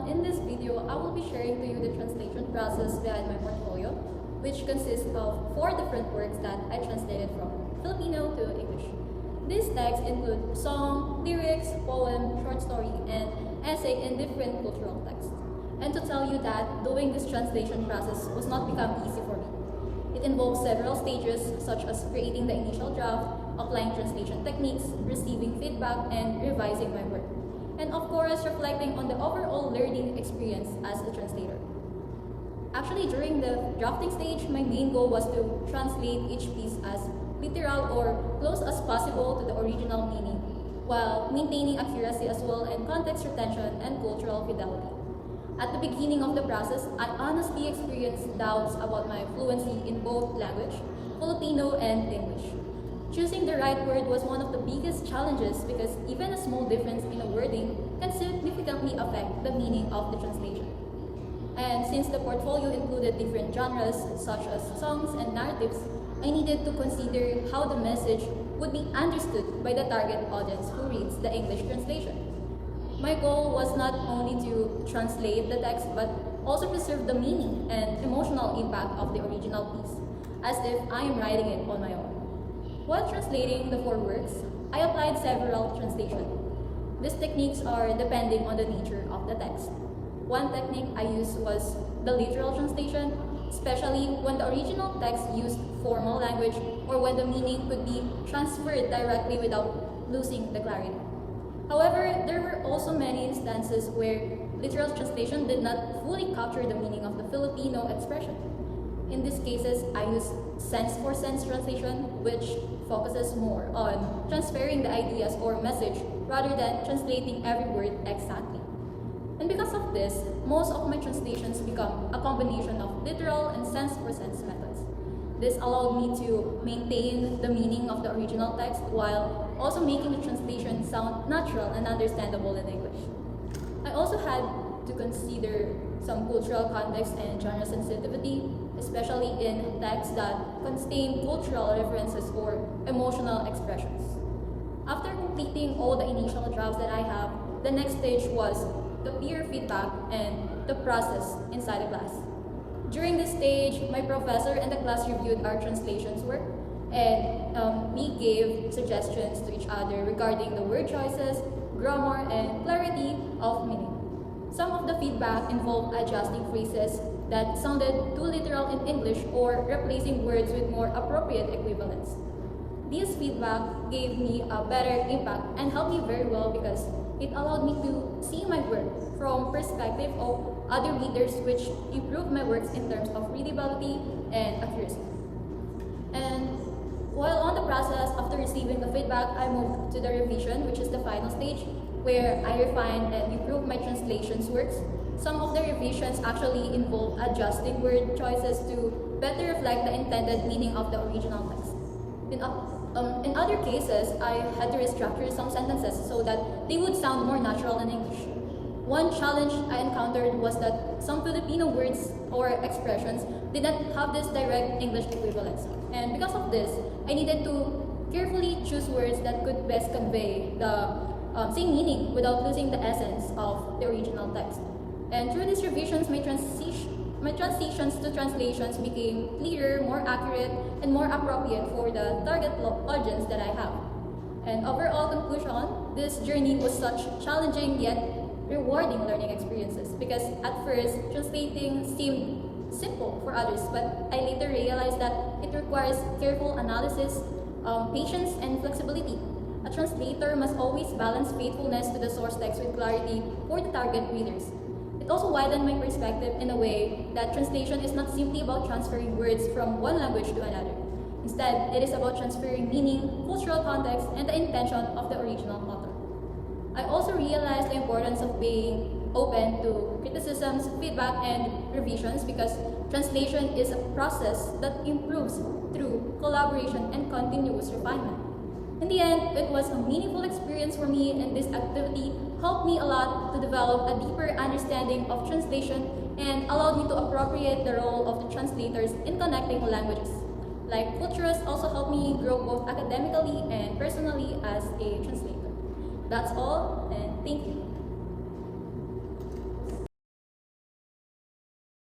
In this video, I will be sharing to you the translation process behind my portfolio, which consists of 4 different works that I translated from Filipino to English. These texts include song, lyrics, poem, short story, and essay in different cultural texts. And to tell you that doing this translation process was not become easy for me. It involves several stages such as creating the initial draft, applying translation techniques, receiving feedback, and revising my work. And of course, reflecting on the overall learning experience as a translator. Actually, during the drafting stage, my main goal was to translate each piece as literal or close as possible to the original meaning, while maintaining accuracy as well and context retention and cultural fidelity. At the beginning of the process, I honestly experienced doubts about my fluency in both language, Filipino and English. Choosing the right word was one of the biggest challenges because even a small difference in a wording can significantly affect the meaning of the translation. And since the portfolio included different genres such as songs and narratives, I needed to consider how the message would be understood by the target audience who reads the English translation. My goal was not only to translate the text but also preserve the meaning and emotional impact of the original piece, as if I am writing it on my own. While translating the 4 works, I applied several translations. These techniques are depending on the nature of the text. One technique I used was the literal translation, especially when the original text used formal language or when the meaning could be transferred directly without losing the clarity. However, there were also many instances where literal translation did not fully capture the meaning of the Filipino expression. In these cases, I used sense-for-sense translation, which focuses more on transferring the ideas or message rather than translating every word exactly. And because of this, most of my translations become a combination of literal and sense-for-sense methods. This allowed me to maintain the meaning of the original text while also making the translation sound natural and understandable in English. I also had to consider some cultural context and genre sensitivity, especially in texts that contain cultural references or emotional expressions. After completing all the initial drafts that I have, the next stage was the peer feedback and the process inside the class. During this stage, my professor and the class reviewed our translations work, and we gave suggestions to each other regarding the word choices, grammar, and clarity of meaning. Some of the feedback involved adjusting phrases that sounded too literal in English or replacing words with more appropriate equivalents. This feedback gave me a better impact and helped me very well because it allowed me to see my work from perspective of other readers, which improved my works in terms of readability and accuracy. And while on the process, after receiving the feedback, I moved to the revision, which is the final stage, where I refined and improved my translations works. Some of the revisions actually involve adjusting word choices to better reflect the intended meaning of the original text. In other cases, I had to restructure some sentences so that they would sound more natural in English. One challenge I encountered was that some Filipino words or expressions did not have this direct English equivalence. And because of this, I needed to carefully choose words that could best convey the same meaning without losing the essence of the original text. And through these revisions, my transitions to translations became clearer, more accurate, and more appropriate for the target audience that I have. And overall conclusion, this journey was such challenging yet rewarding learning experiences because at first, translating seemed simple for others, but I later realized that it requires careful analysis, patience, and flexibility. A translator must always balance faithfulness to the source text with clarity for the target readers. It also widened my perspective in a way that translation is not simply about transferring words from one language to another. Instead, it is about transferring meaning, cultural context, and the intention of the original author. I also realized the importance of being open to criticisms, feedback, and revisions because translation is a process that improves through collaboration and continuous refinement. In the end, it was a meaningful experience for me, and this activity helped me a lot to develop a deeper understanding of translation and allowed me to appropriate the role of the translators in connecting languages. Like Cultures also helped me grow both academically and personally as a translator. That's all, and thank you.